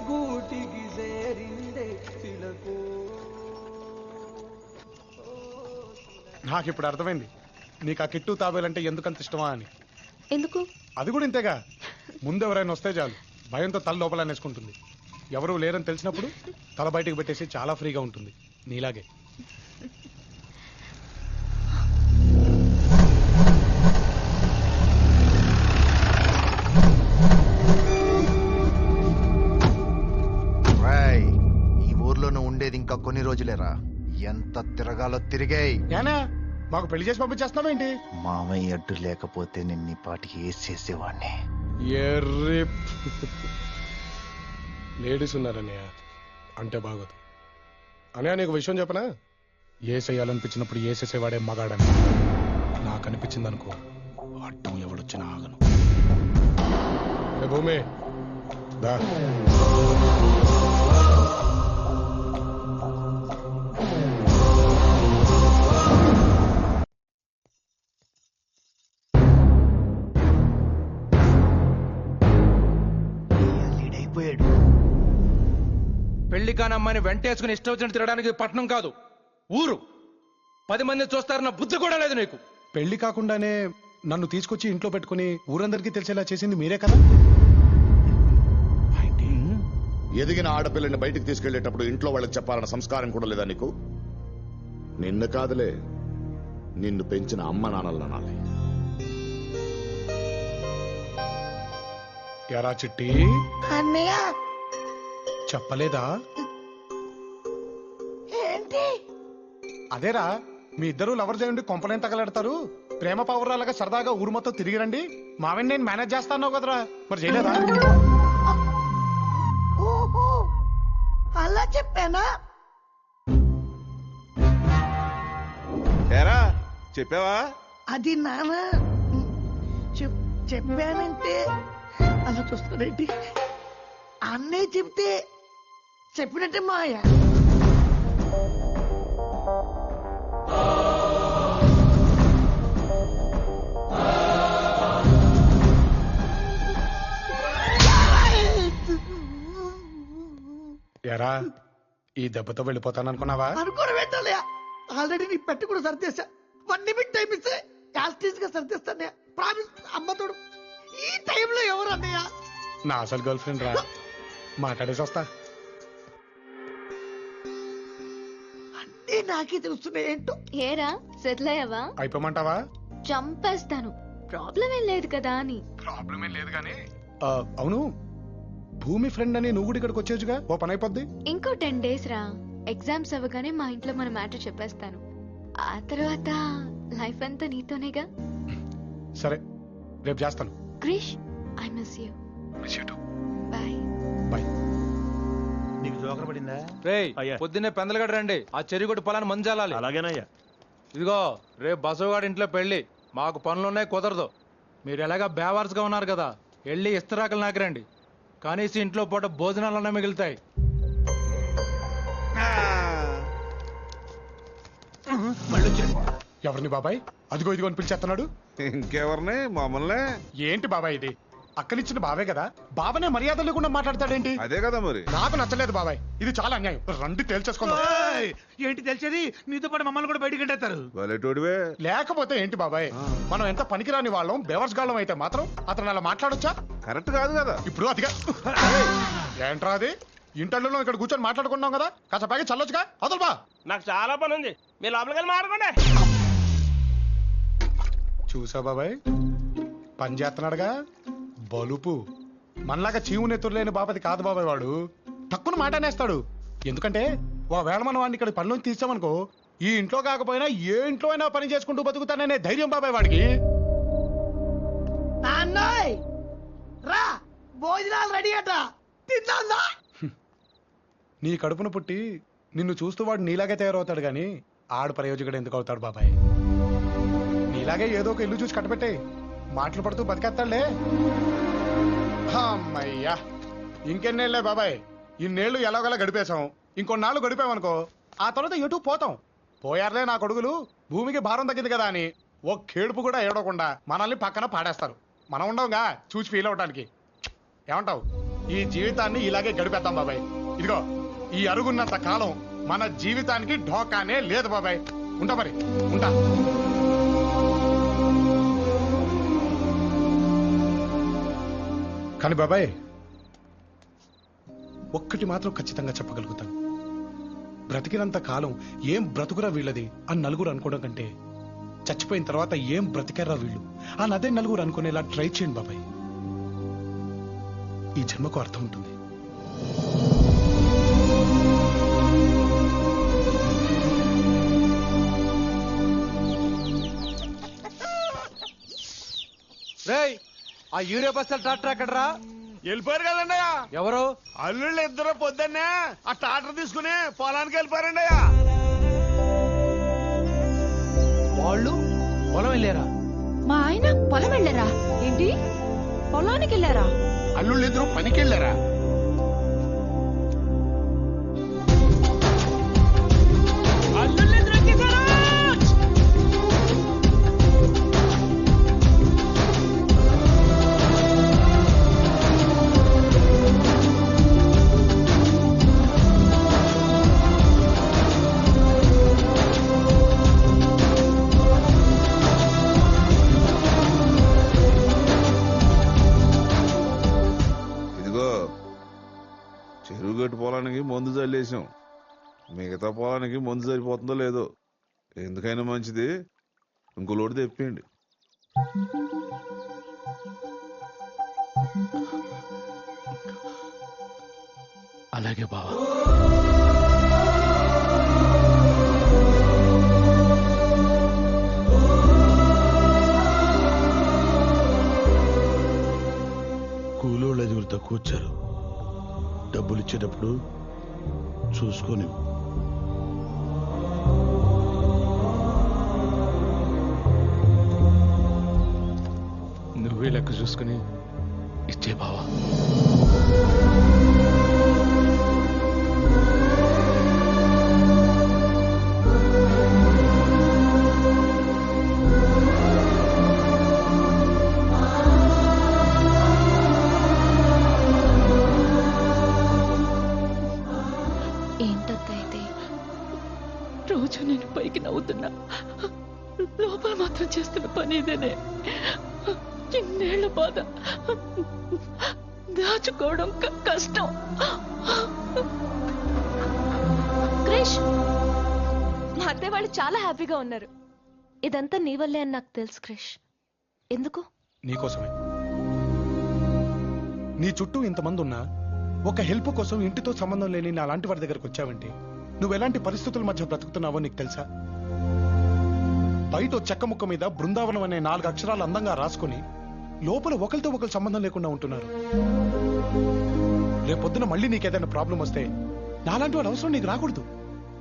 గూటికి చేరిందే చిలకో. నాకు ఇప్పుడు అర్థమైంది నీకు ఆ కిట్టు తాబేలంటే ఎందుకంత ఇష్టమా అని. ఎందుకు? అది కూడా ఇంతేగా, ముందు ఎవరైనా వస్తే చాలు భయంతో తల లోపల అనేసుకుంటుంది. ఎవరు లేరని తెలిసినప్పుడు తల బయటకు పెట్టేసి చాలా ఫ్రీగా ఉంటుంది, నీలాగే. ఈ ఊర్లోనూ ఉండేది ఇంకా కొన్ని రోజులేరా, ఎంత తిరగాలో తిరిగాయి. ఏనా మాకు పెళ్లి చేసి పంపించేస్తున్నావేంటి? మామయ్య అడ్డు లేకపోతే నిన్ని పాటికి వేసేసేవాడిని. ఎర్రి లేడీస్ ఉన్నారన్నయ్య అంటే బాగోదు. అనే నీకు విషయం చెప్పనా, ఏసేయాలనిపించినప్పుడు ఏసేసేవాడే మగాడని నాకు అనిపించింది అనుకో, అడ్డం ఎవడొచ్చినా ఆగను. భూమి దా. పెళ్లి కానమ్మని వెంటేసుకుని ఇష్టం వచ్చినట్టు తిరగడానికి పట్నం కాదు, ఊరు. 10 మంది చూస్తారన్న బుద్ధి కూడా లేదు నీకు. పెళ్లి కాకుండానే నన్ను తీసుకొచ్చి ఇంట్లో పెట్టుకుని ఊరందరికీ తెలిసేలా చేసింది మీరే కదా. ఎదిగిన ఆడపిల్లని బయటికి తీసుకెళ్లేటప్పుడు ఇంట్లో వాళ్ళకి చెప్పాలన్న సంస్కారం కూడా లేదా నీకు? నిన్ను కాదులే, నిన్ను పెంచిన అమ్మ నాన్నలు అనాలి. ఎరా చిట్టి, అన్నయ్య చెప్పలేదా? ఏంటి? అదేరా, మీ ఇద్దరు లవర్స్ అయ్యండి కొంపలేం తగలెడతారు, ప్రేమ పౌరాలుగా సరదాగా ఊరు మొత్తం తిరిగి రండి, మావని నేను మేనేజ్ చేస్తాను కదరా, మరి చేయలేదా? ఓహో అలా చెప్పానా? ఏరా చెప్పావా? అది నాన్న చెప్పానంటే అలా చూస్తాడేంటి? అన్నయ్య చెప్తే చెప్పినట్టే మాయ. ఎరా, ఈ దెబ్బతో వెళ్ళిపోతాననుకున్నావా? అనుకోని పెట్టాలి. ఆల్రెడీ నీ పెట్టి కూడా సర్దేశా. 1 నిమిట్ టైం ఇస్తే యాస్టీస్ గా సర్దేస్తానే. ప్రామిస్ అమ్మతోడు. ఈ టైంలో ఎవరు అన్నయ్య? నా అసలు గర్ల్ ఫ్రెండ్ రా, మాట్లాడేసి వస్తా. అన్నీ నాకే తెలుస్తున్నాయి ఏంటో. ఏరా సెటిల్ అయ్యావా? అయిపోమంటావా? చంపేస్తాను, ప్రాబ్లం ఏం లేదు కదా అని. ప్రాబ్లం ఏం లేదు కానీ అవును, భూమి ఫ్రెండ్ అని నువ్వు కూడా ఇక్కడికి వచ్చేచ్చుగా, ఓ పని అయిపోద్ది. ఇంకో 10 days రా, ఎగ్జామ్స్ అవ్వగానే మా ఇంట్లో మన మ్యాటర్ చెప్పేస్తాను. ఆ తర్వాత లైఫ్ అంతా నీతోనేగా. సరే, రేపు చేస్తాను. Krish, I miss you. Bye bye. నీకు జోకర్ పడిందా? రేయ్, పొద్దున్నే పెందలగడ రండి, ఆ చెరుగొడ్డు పొలాన్ని మంజాలాలి. అలాగేనయ్యా. ఇదిగో రేపు బసవగాడి ఇంట్లో పెళ్లి, మాకు పనులున్నాయి, కుదరదు. మీరు ఎలాగా బేవార్స్ గా ఉన్నారు కదా, వెళ్ళి ఇస్తరాకులు నాకిరండి, కనీసం ఇంట్లో పూట భోజనాలన్నా మిగులుతాయి. ఎవరిని బాబాయ్? అదిగో ఇదిగో అని పిలిచేస్తున్నాడు. ఇంకెవరిని? మమ్మల్ని. ఏంటి బాబాయ్ ఇది? అక్కనిచ్చిన బావే కదా, బావనే మర్యాద లేకుండా మాట్లాడతాడేంటి? అదే కదా మరి. నాకు నచ్చలేదు బాబాయ్, ఇది చాలా అన్యాయం. రండి తేల్చేసుకుందాం. ఏంటి తెలిసేది? నీతో పాటు మమ్మల్ని కూడా బయటికి ఎంటేస్తారు. వలేటోడివే. లేకపోతే ఏంటి బాబాయ్, మనం ఎంత పనికిరాని వాళ్ళం, బేవర్స్ గాళ్ళం అయితే మాత్రం అతను అలా మాట్లాడొచ్చా? కరెక్ట్ కాదు కదా. ఇప్పుడు అదిగా ఏంట్రా అది? ఇంటర్లో ఇక్కడ కూర్చొని మాట్లాడుకున్నాం కదా, కాస్త పైకి చల్లొచ్చుగా. అదలు బా, నాకు చాలా పని ఉంది, మీరు లోపలికి మాట్లాడుకోండి. చూసా బాబాయ్, పని చేస్తున్నాడుగా బలుపు. మనలాగా చీము నెత్తురు లేని బాపతి కాదు బాబాయ్ వాడు, తక్కువ మాట అనేస్తాడు. ఎందుకంటే ఒకవేళ మనం వాడిని ఇక్కడ పనిలోకి తీసామనుకో, ఈ ఇంట్లో కాకపోయినా ఏ ఇంట్లో అయినా పని చేసుకుంటూ బతుకుతాననే ధైర్యం బాబాయ్ వాడికి. నాన్నోయ్ రా, భోజనాలు రెడీ అట, తిందా? నీ కడుపును పుట్టి నిన్ను చూస్తూ వాడు నీలాగే తయారవుతాడు గాని ఆడు ప్రయోజకుడు ఎందుకు అవుతాడు బాబాయ్? నీలాగే ఏదో ఒక ఇల్లు చూసి కట్టబెట్టే మాటలు పడుతూ బతికేస్తాడులే. అమ్మయ్యా, ఇంకెన్నేళ్లే బాబాయ్, ఇన్నేళ్లు ఎలాగోలా గడిపేశాం, ఇంకొన్నాళ్ళు గడిపామనుకో ఆ తర్వాత ఎటు పోతాం. పోయారులే నా కొడుకులు, భూమికి భారం తగ్గింది కదా అని ఓ కేడుపు కూడా ఏడవకుండా మనల్ని పక్కన పాడేస్తారు. మనం ఉండవుగా చూసి ఫీల్ అవడానికి. ఏమంటావు? ఈ జీవితాన్ని ఇలాగే గడిపేద్దాం బాబాయ్. ఇదిగో ఈ అరుగున్నంత కాలం మన జీవితానికి ఢోకానే లేదు బాబాయ్. ఉంటా మరి, ఉంటా. కానీ బాబాయ్ ఒక్కటి మాత్రం ఖచ్చితంగా చెప్పగలుగుతాను. బ్రతికినంత కాలం ఏం బ్రతుకురా వీళ్ళది అని నలుగురు అనుకోవడం కంటే చచ్చిపోయిన తర్వాత ఏం బ్రతికారా వీళ్ళు అని అదే నలుగురు అనుకునేలా ట్రై చేయండి బాబాయ్. ఈ జన్మకు అర్థం ఉంటుంది. రేయ్, ఆ యూరియా బస్తాలు ట్రాక్టర్ ఎక్కడరా? వెళ్ళిపోయారు కదండి అయ్యా. ఎవరు? అల్లుళ్ళు ఇద్దరు పొద్దున్నే ఆ ట్రాక్టర్ తీసుకుని పొలానికి వెళ్ళిపోయారండి అయ్యా. వాళ్ళు పొలం వెళ్ళారా? మా ఆయన పొలం వెళ్ళారా? ఏంటి, పొలానికి వెళ్ళారా? అల్లుళ్ళు ఇద్దరు పనికి వెళ్ళారా? చెరువు గట్టు పొలానికి మందు చల్లేసాం. మిగతా పొలానికి మందు సరిపోతుందో లేదో. ఎందుకైనా మంచిది ఇంకో లోటు తెప్పండి. అలాగే బావా. కూలోళ్ళు 5 తక్కువ వచ్చారు. డబ్బులు ఇచ్చేటప్పుడు చూసుకొని నువ్వే లెక్క చూసుకుని ఇచ్చే బావా. రోజు నేను పైకి నవ్వుతున్నా, లోపల మాత్రం చేస్తున్న పని ఇదేనే. ఇన్నేళ్ల బాధ దాచుకోవడం కష్టం. క్రిష్, మా అత్తయ్య వాళ్ళు చాలా హ్యాపీగా ఉన్నారు. ఇదంతా నీ వల్లే అని నాకు తెలుసు క్రిష్. ఎందుకు? నీకోసమే. నీ చుట్టూ ఇంతమంది ఉన్నా ఒక హెల్ప్ కోసం ఇంటితో సంబంధం లేని నా లాంటి వారి దగ్గరకు వచ్చావంటే నువ్వు ఎలాంటి పరిస్థితుల మధ్య బ్రతుకుతున్నావో నీకు తెలుసా? బయట చెక్క ముక్క మీద బృందావనం అనే 4 అక్షరాలు అందంగా రాసుకుని లోపల ఒకరితో ఒకరు సంబంధం లేకుండా ఉంటున్నారు. రేపొద్దున మళ్ళీ నీకేదైనా ప్రాబ్లం వస్తే నాలాంటి వాడు అవసరం నీకు రాకూడదు.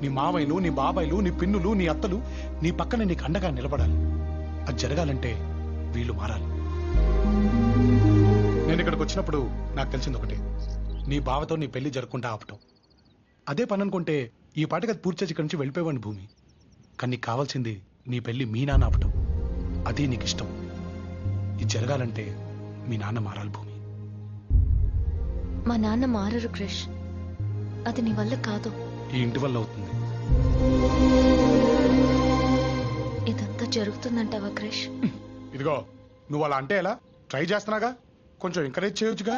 నీ మావయ్యలు, నీ బాబాయిలు, నీ పిన్నులు, నీ అత్తలు నీ పక్కన నీకు అండగా నిలబడాలి. అది జరగాలంటే వీళ్ళు మారాలి. నేను ఇక్కడికి వచ్చినప్పుడు నాకు తెలిసింది ఒకటి, నీ బావతో నీ పెళ్లి జరగకుండా ఆపటం. అదే పని అనుకుంటే ఈ పాటకి అది పూర్తి చేసి ఇక్కడి నుంచి వెళ్ళిపోయేవాడిని భూమి. కానీ నీకు కావాల్సింది నీ పెళ్లి మీ నాన్న ఆపటం. అదే నీకు ఇష్టం. ఇది జరగాలంటే మీ నాన్న మారాలి భూమి. మా నాన్న మారరు క్రిష్. అది నీ వల్ల కాదు, ఈ ఇంటి వల్ల అవుతుంది. ఇదంతా జరుగుతుందంటావా క్రిష్? ఇదిగో నువ్వు అలా అంటే ఎలా? ట్రై చేస్తున్నాగా, కొంచెం ఎంకరేజ్ చేయొచ్చుగా.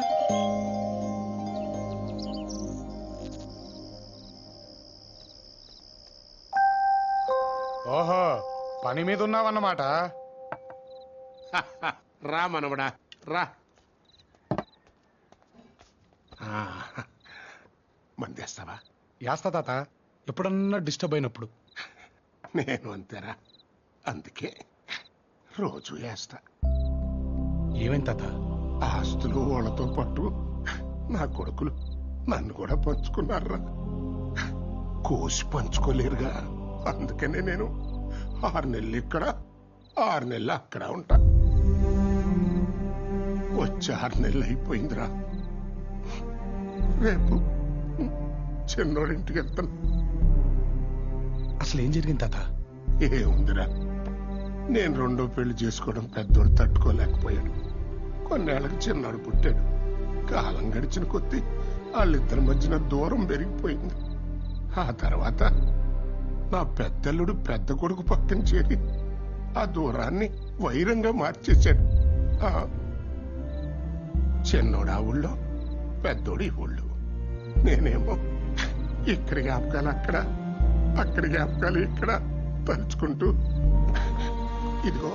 ఓహో, పని మీద ఉన్నావన్నమాట. రా మనవడా రా. మందేస్తావా? యాస్తా తాత, ఎప్పుడన్నా డిస్టర్బ్ అయినప్పుడు. నేను అంతేరా, అందుకే రోజు వేస్తా. ఏమైంది తాత? ఆస్తులు వాళ్ళతో పాటు నా కొడుకులు నన్ను కూడా పంచుకున్నారా. కోసి పంచుకోలేరుగా, అందుకనే నేను 6 నెలలు ఇక్కడ 6 నెలలు అక్కడ ఉంటా. వచ్చి 6 నెలలు అయిపోయిందిరా. రేపు చిన్నోడింటికి వెళ్తాను. అసలు ఏం జరిగింది తాత? ఏముందిరా, నేను 2వ పెళ్లి చేసుకోవడం పెద్దోడు తట్టుకోలేకపోయాడు. కొన్నేళ్లకు చిన్నాడు పుట్టాడు. కాలం గడిచిన కొద్దీ వాళ్ళిద్దరి మధ్యన దూరం పెరిగిపోయింది. ఆ తర్వాత నా పెద్దల్లుడు పెద్ద కొడుకు పక్కన చేరి ఆ దూరాన్ని వైరంగా మార్చేశాడు. చిన్నోడు ఆ ఊళ్ళో, పెద్దోడు ఈ ఊళ్ళో. నేనేమో ఇక్కడి జ్ఞాపకాలు అక్కడ, అక్కడి జ్ఞాపకాలు ఇక్కడ తలుచుకుంటూ ఇదిగో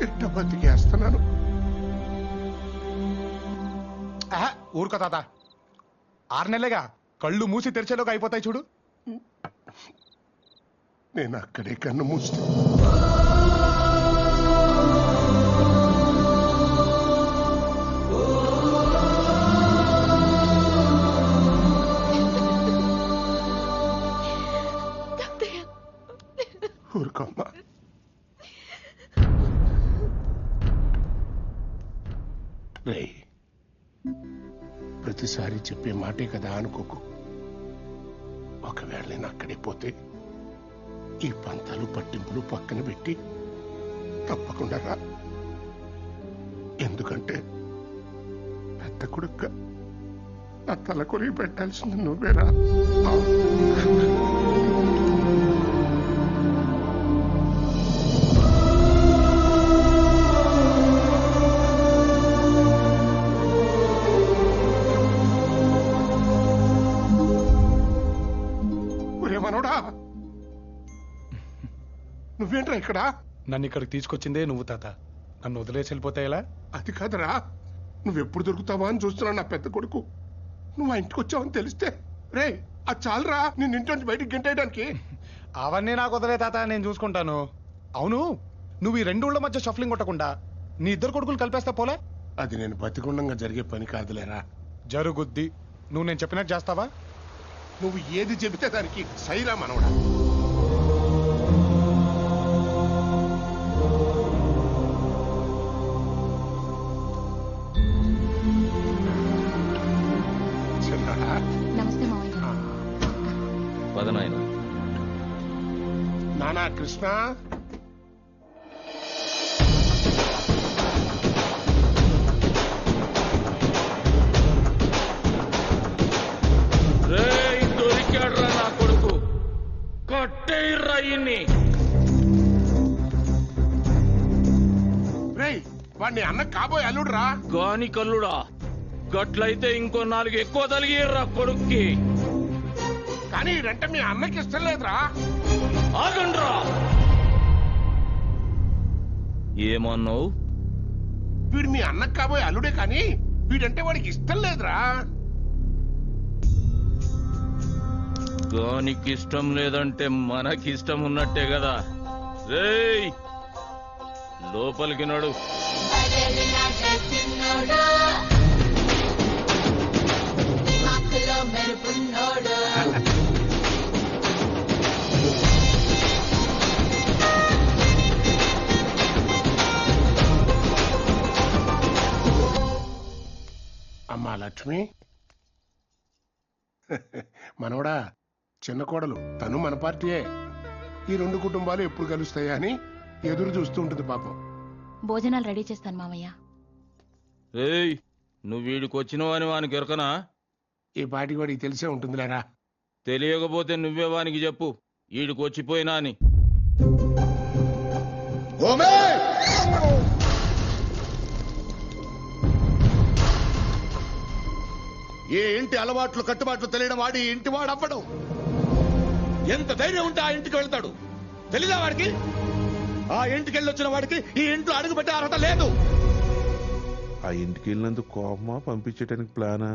ఇట్ట బతికేస్తున్నాను. ఊరుకో తాత, 6 నెలలేగా, కళ్ళు మూసి తెరిచేలోకి అయిపోతాయి చూడు. నేను అక్కడే కన్ను మూస్తే ఊరుకోమ్మా. రే, ప్రతిసారి చెప్పే మాటే కదా అనుకోకు. ఒకవేళ నేను అక్కడే పోతే ఈ పంతాలు పట్టింపులు పక్కన పెట్టి తప్పకుండా రా. ఎందుకంటే పెద్ద కొడుక్క నా తల కొరిగి పెట్టాల్సింది నువ్వేరా. మనోడా, నువ్వేంట్రా ఇక్కడ? నన్ను ఇక్కడికి తీసుకొచ్చిందే నువ్వు తాత. నన్ను వదిలేసి వెళ్ళిపోతే ఎలా? అది కాదురా, నువ్వెప్పుడు దొరుకుతావా అని చూస్తున్నావు నా పెద్ద కొడుకు. నువ్వు ఆ ఇంటికి వచ్చావని తెలిస్తే రే అది చాలరా నేను ఇంటి నుంచి బయటికి గంటేయడానికి. అవన్నీ నాకు వదిలే తాత, నేను చూసుకుంటాను. అవును, నువ్వు ఈ 2 ఊళ్ళ మధ్య షఫ్లింగ్ కొట్టకుండా నీ 2 కొడుకులు కలిపేస్తా పోలే? అది నేను బతికుండంగా జరిగే పని కాదులేరా. జరుగుద్ది. నువ్వు నేను చెప్పినట్టు చేస్తావా? నువ్వు ఏది చెబితే దానికి సైరా మనవడా. నమస్తే మావయ్య. నానా కృష్ణ, దొరికాడ్రా నా కొడుకు, కట్టేయ్రా ఇన్ని. రేయ్ వాడిని అన్న కాబోయే అల్లుడురా. గాని కల్లుడా, గట్లయితే ఇంకో 4 ఎక్కువ తలిగిర్రా కొడుక్కి. కానీ ఇదంటే మీ అన్నకి ఇష్టం లేదురా. ఆగండ్రా. ఏమన్నావు? వీడు మీ అన్నకి కాబోయే అల్లుడే, కానీ వీడంటే వాడికి ఇష్టం లేదురా. గానికి ఇష్టం లేదంటే మనకి ఇష్టం ఉన్నట్టే కదా. రేయ్ లోపలికి నడు. అమ్మా లక్ష్మి, మనవడా చిన్న కోడలు, తను మన పార్టీయే. ఈ 2 కుటుంబాలు ఎప్పుడు కలుస్తాయా అని ఎదురు చూస్తూ ఉంటుంది పాపం. భోజనాలు రెడీ చేస్తాను మావయ్య. ఏయ్, నువ్వు వీడికి వచ్చినవాని వానికి ఎరకనా? ఈ పాటికి వాడికి తెలిసే ఉంటుందిలేరా. తెలియకపోతే నువ్వే వానికి చెప్పు వీడికి వచ్చిపోయినా అని. ఏ ఇంటి అలవాట్లు కట్టుబాట్లు తెలియడం వాడి ఇంటి వాడు అవ్వడం. ఎంత ధైర్యం ఉంటే ఆ ఇంటికి వెళ్తాడు? తెలీదా వాడికి? ఆ ఇంటికి వెళ్ళొచ్చిన వాడికి ఈ ఇంట్లో అడుగు పెట్టే అర్హత లేదు. ఆ ఇంటికి వెళ్ళినందుకు కోపమా, పంపించడానికి ప్లానా?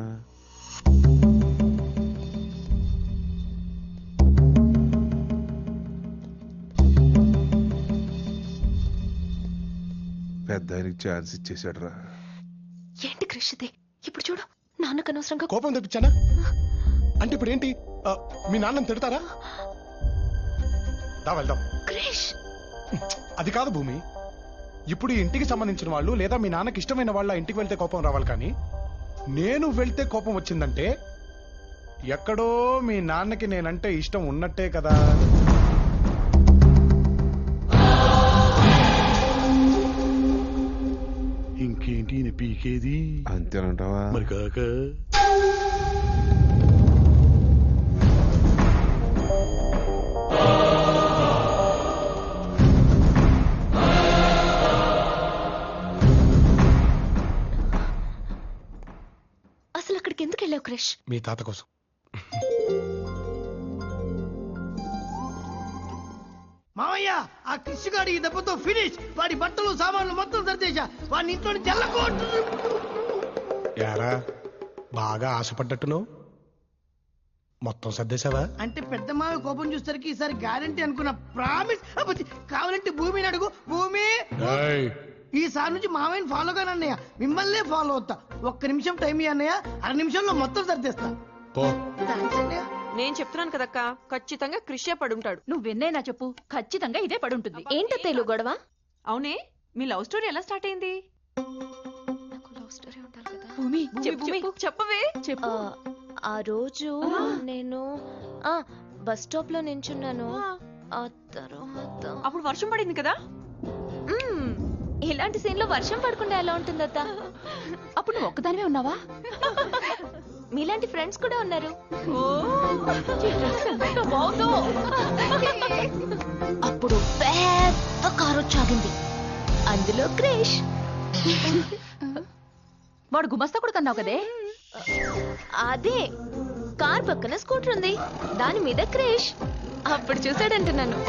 పెద్ద ఆయనకి ఛాన్స్ ఇచ్చేసాడు రా. ఏంటి క్రిష్ ఇది? ఇప్పుడు చూడు, నాన్నకు అనవసరంగా కోపం తెప్పించానా? అంటే ఇప్పుడు ఏంటి, మీ నాన్నని తిడతారా? దా వెళ్దాం. క్రిష్, అది కాదు భూమి. ఇప్పుడు ఈ ఇంటికి సంబంధించిన వాళ్ళు లేదా మీ నాన్నకి ఇష్టమైన వాళ్ళ ఇంటికి వెళ్తే కోపం రావాలి, కానీ నేను వెళ్తే కోపం వచ్చిందంటే ఎక్కడో మీ నాన్నకి నేనంటే ఇష్టం ఉన్నట్టే కదా. ఇంకేంటి ఈయన పీకేది అంతేనంటావా? మరి కాక అసలు అక్కడికి ఎందుకు వెళ్ళావు క్రిష్? మీ తాత కోసం. మావయ్య ఆ క్రిష్ గాడి ఈ దెబ్బతో ఫినిష్. వాడి బట్టలు సామాన్లు మొత్తం సర్దేశా. వాడిని ఇంట్లో జల్లకోటు. యారా బాగా ఆశపడ్డట్టును మొత్తం సర్దేశావా? అంటే పెద్ద మావి కోపం చూసరికి ఈసారి గ్యారంటీ అనుకున్న ప్రామిస్. కావాలంటే భూమిని అడుగు. భూమి ఏయ్, ఈసారి నుంచి మావయ్యని ఫాలో గానే అన్నయ్య. మిమ్మల్నే ఫాలో అవుతా. ఒక్క నిమిషం టైం ఇయ్య అన్నయ్య. అర నిమిషంలో మొత్తం సర్దేస్తా. పో. థాంక్స్ అన్నయ్య. నేను చెప్తున్నాను కదక్క, ఖచ్చితంగా క్రిషే పడుంటాడు. నువ్వెన్నైనా చెప్పు, ఖచ్చితంగా ఇదే పడుంటుంది. ఏంటో తెలుగు గొడవ? అవునే, మీ లవ్ స్టోరీ ఎలా స్టార్ట్ అయింది? నాకు లవ్ స్టోరీ ఉండాలి కదా. భూమి, చెప్పవే. చెప్పు. ఆ రోజు నేను బస్ స్టాప్ లో నించున్నాను. ఆ తర్వాత అప్పుడు వర్షం పడింది కదా. ఇలాంటి సీన్ లో వర్షం పడకుండా ఎలా ఉంటుందత్త? అప్పుడు నువ్వు ఒక్కదానివే ఉన్నావా? మీలాంటి ఫ్రెండ్స్ కూడా ఉన్నారు. అప్పుడు పెద్ద కారు వచ్చాగింది. అందులో క్రిష్. వాడు గుమస్తా కూడా కన్నావు కదే. అదే కార్ పక్కన స్కూటర్ ఉంది, దాని మీద క్రిష్. అప్పుడు చూసాడంటున్నాను.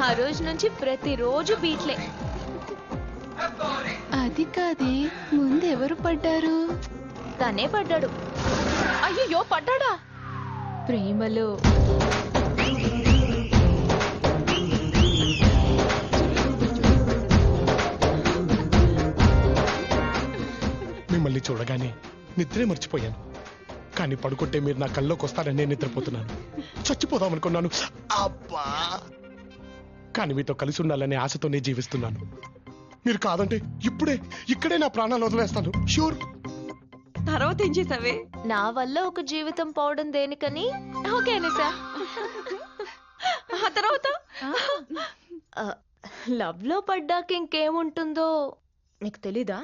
ఆ రోజు నుంచి ప్రతిరోజు బీట్లే. అది కాదే, ముందు ఎవరు పడ్డారు? తనే పడ్డాడు. అయ్యో, పడ్డాడా? ప్రేమలో. మిమ్మల్ని చూడగానే నిద్రే మర్చిపోయాను. కానీ పడుకుంటే మీరు నా కల్లోకి వస్తారని నేను నిద్రపోతున్నాను. చచ్చిపోదాం అనుకున్నాను. అబ్బా! కానీ మీతో కలిసి ఉండాలనే ఆశతోనే జీవిస్తున్నాను. మీరు కాదంటే ఇక్కడే నా ప్రాణాలు వదిలేస్తాను. షూర్. తర్వాత ఏం చేసావే? నా వల్ల ఒక జీవితం పోవడం దేనికని ఓకే అనిసా. ఆ తర్వాత లవ్ లో పడ్డాక ఇంకేముంటుందో నీకు తెలీదా?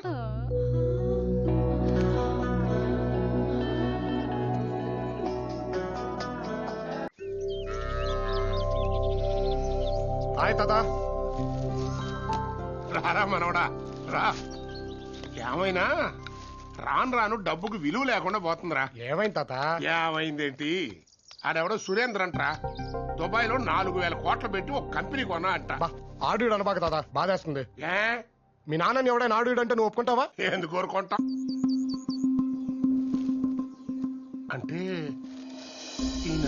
హాయ్ తాత. రారా మనవడా రా. ఏమైనా రాను రాను డబ్బుకు విలువ లేకుండా పోతుందిరా. ఏమైంది తాత? ఏమైందేంటి? ఆడెవడో సురేంద్ర అంటరా దుబాయ్ లో 4,000 కోట్లు పెట్టి ఒక కంపెనీ కొన్నా అంట. ఆడు అనబాక తాత, బాధేస్తుంది. ఏ మీ నాన్నని ఎవడైనా ఆడు అంటే నువ్వు ఒప్పుకుంటావా? ఎందుకు కోరుకుంటా? అంటే ఈయన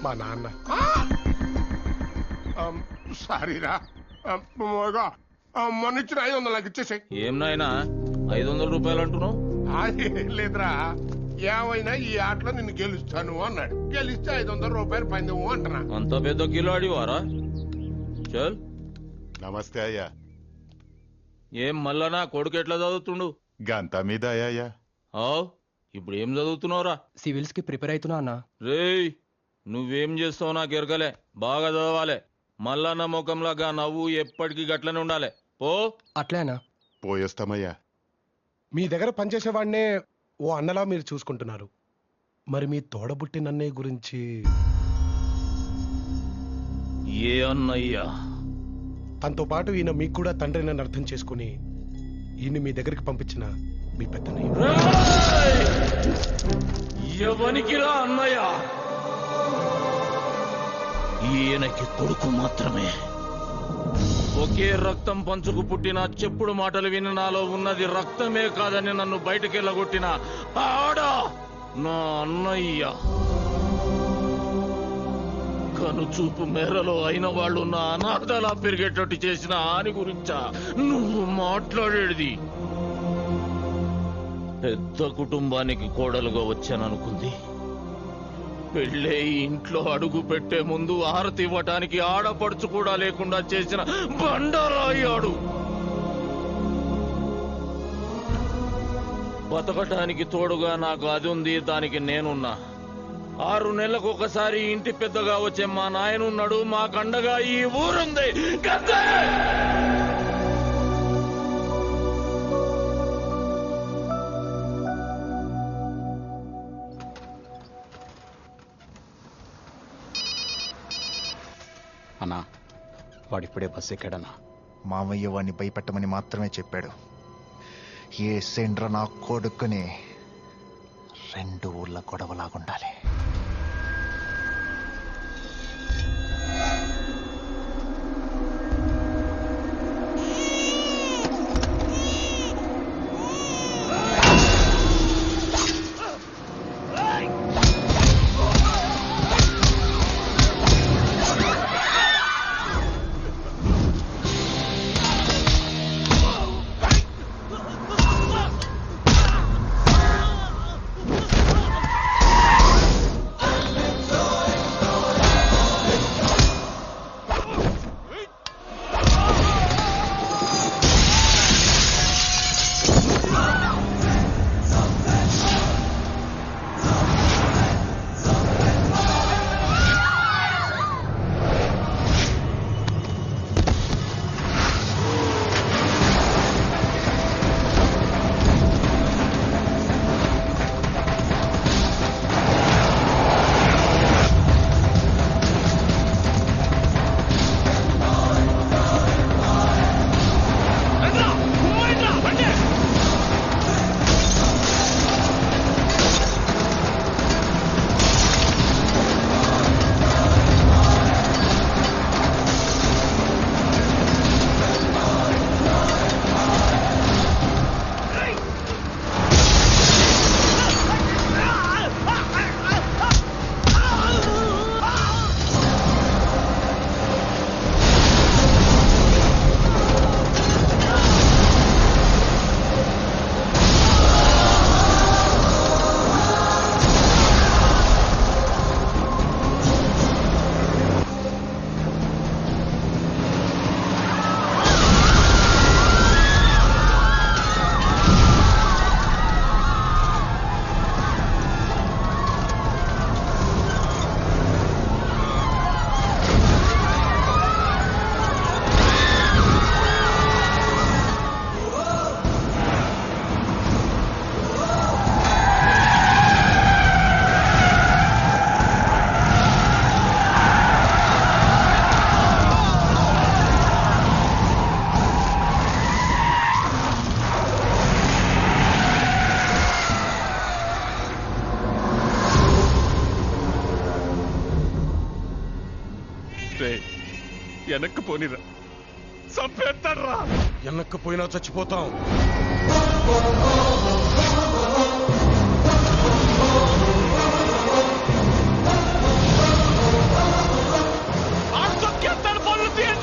మా నాన్న. సారీరా, మొన్న ఇచ్చిన 500 నాకు ఇచ్చేసాయి. ఏం నాయనా 500 రూపాయలు అంటున్నావు? లేదురా, ఏమైనా ఈ ఆటలో నిన్ను గెలుస్తాను అన్నాడు. గెలిస్తే 500 రూపాయలు పందెము అంటున్నా. అంత పెద్ద కిలాడి వారా? చల్. నమస్తే అయ్యా. ఏం మళ్ళా కొడుకు ఎట్లా చదువుతుండు? గంతా మీద అయ్యా. ఇప్పుడు ఏం చదువుతున్నావురా? సివిల్స్ కి ప్రిపేర్ అవుతున్నా అన్న. రేయ్, నువ్వేం చేస్తావు నాకు ఎరకలే. బాగా చదవాలి. మల్లన్న ముఖంలాగా నవ్వు ఎప్పటికీ గట్లనే ఉండాలి. పో. అట్లేనా? పోయేస్తామయ్యా. మీ దగ్గర పనిచేసేవాడినే ఓ అన్నలా మీరు చూసుకుంటున్నారు. మరి మీ తోడబుట్టిన అన్నయ్య గురించి? ఏ అన్నయ్యా? తనతో పాటు ఈయన మీకు కూడా తండ్రినని అర్థం చేసుకుని ఈయన మీ దగ్గరికి పంపించిన మీ పెద్దన్నయ్య. ఎవనికిరా అన్నయ్య? ఈయనకి కొడుకు మాత్రమే. ఒకే రక్తం పంచుకు పుట్టిన చెప్పుడు మాటలు విని నాలో ఉన్నది రక్తమే కాదని నన్ను బయటకెళ్ళగొట్టిన ఆడ నా అన్నయ్య. కనుచూపు మేరలో అయిన వాళ్ళు నా అనాథలా పెరిగేటట్టు చేసిన ఆని గురించా నువ్వు మాట్లాడేది? పెద్ద కుటుంబానికి కోడలుగా వచ్చాననుకుంది. పెళ్ళే ఇంట్లో అడుగు పెట్టే ముందు ఆరతి ఇవ్వటానికి ఆడపడుచు కూడా లేకుండా చేసిన బండరాయాడు. బతకటానికి తోడుగా నాకు అది ఉంది, దానికి నేనున్నా. 6 నెలలకు ఒకసారి ఇంటి పెద్దగా వచ్చే మా నాయనున్నాడు. మా కండగా ఈ ఊరుంది. అన్నా వాడిప్పుడే బస్సు ఎక్కాడన్నా. మామయ్య వాడిని భయపెట్టమని మాత్రమే చెప్పాడు. ఏ సెండ్ర నా కొడుకుని 2 ఊర్ల గొడవలాగుండాలి. వెనక్కి పోనిరా, చంపేస్తాడ్రా. వెనక్కి పోయినా చచ్చిపోతాం. పనులు తీయండి.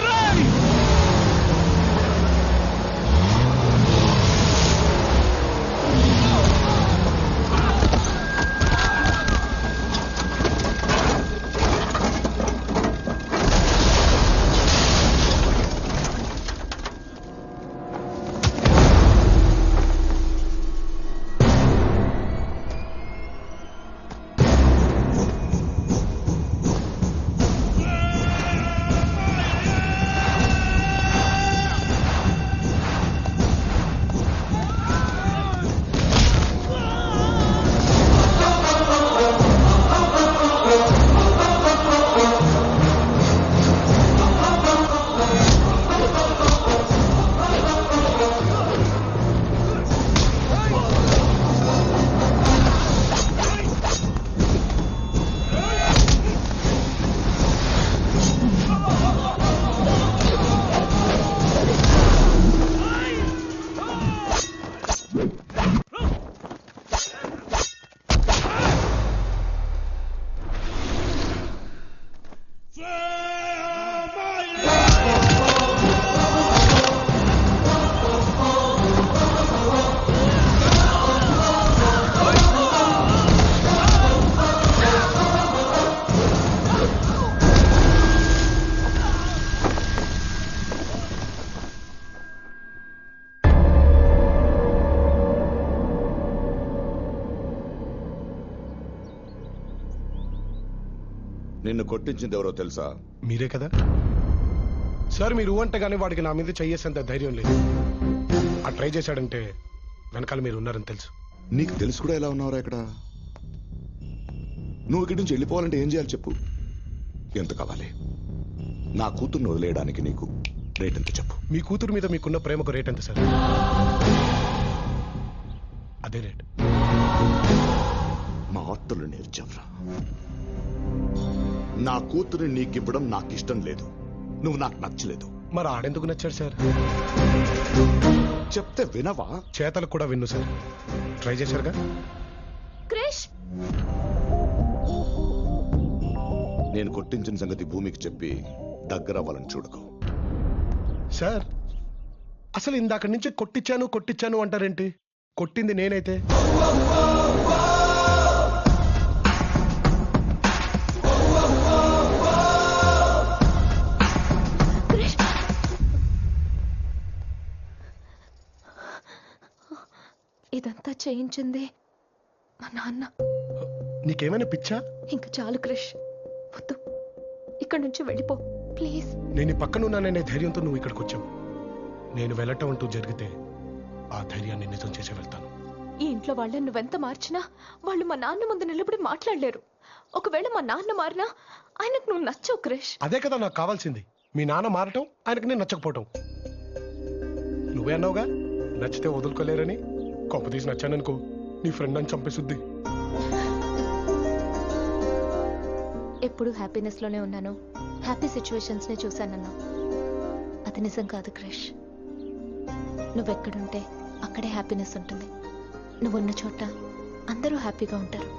నిన్ను కొట్టించింది ఎవరో తెలుసా? మీరే కదా సార్. మీరు అంటేగానే వాడికి నా మీద చెయ్యేసేంత ధైర్యం లేదు. ఆ ట్రై చేశాడంటే వెనకాల మీరు ఉన్నారని తెలుసు. నీకు తెలుసు కూడా ఎలా ఉన్నావురా ఇక్కడ? నువ్వు ఇక్కడి నుంచి వెళ్ళిపోవాలంటే ఏం చేయాలి చెప్పు? ఎంత కావాలి? నా కూతుర్ని వదిలేయడానికి నీకు రేట్ ఎంత చెప్పు. మీ కూతురు మీద మీకున్న ప్రేమకు రేట్ ఎంత సార్? అదే రేట్. మా ఆర్తలు నేర్చావురా. నా కూతురిని నీకివ్వడం నాకు ఇష్టం లేదు. నువ్వు నాకు నచ్చలేదు. మరి ఆడెందుకు నచ్చాడు సార్? చెప్తే వినవా? చేతలు కూడా విన్ను సార్. ట్రై చేశారుగా. క్రిష్, నేను కొట్టించిన సంగతి భూమికి చెప్పి దగ్గర అవ్వాలని చూడకు. సార్ అసలు ఇందాక నుంచి కొట్టించాను అంటారేంటి? కొట్టింది నేనైతే. ఇదంతా చేయించింది మా నాన్న. నీకేమైనా పిచ్చా? ఇంక చాలు క్రిష్, వద్దు, ఇక్కడి నుంచి వెళ్ళిపో ప్లీజ్. నేను పక్కన ఉన్నాననే ధైర్యంతో నువ్వు ఇక్కడికి వచ్చావు. నేను వెళ్ళటం అంటూ జరిగితే ఆ ధైర్యాన్ని నిజం చేసి వెళ్తాను. ఈ ఇంట్లో వాళ్ళని నువ్వెంత మార్చినా వాళ్ళు మా నాన్న ముందు నిలబడి మాట్లాడలేరు. ఒకవేళ మా నాన్న మారినా ఆయనకు నువ్వు నచ్చవు క్రిష్. అదే కదా నాకు కావాల్సింది. మీ నాన్న మారటం, ఆయనకు నేను నచ్చకపోవటం. నువ్వే అన్నావుగా నచ్చితే వదులుకోలేరని. కొంపతీసి నచ్చాననుకో నీ ఫ్రెండ్ అని చంపేసుద్ది. ఎప్పుడు హ్యాపీనెస్ లోనే ఉన్నాను, హ్యాపీ సిచ్యువేషన్స్ నే చూశానన్నా. అది నిజం కాదు క్రిష్. నువ్వెక్కడుంటే అక్కడే హ్యాపీనెస్ ఉంటుంది. నువ్వున్న చోట అందరూ హ్యాపీగా ఉంటారు.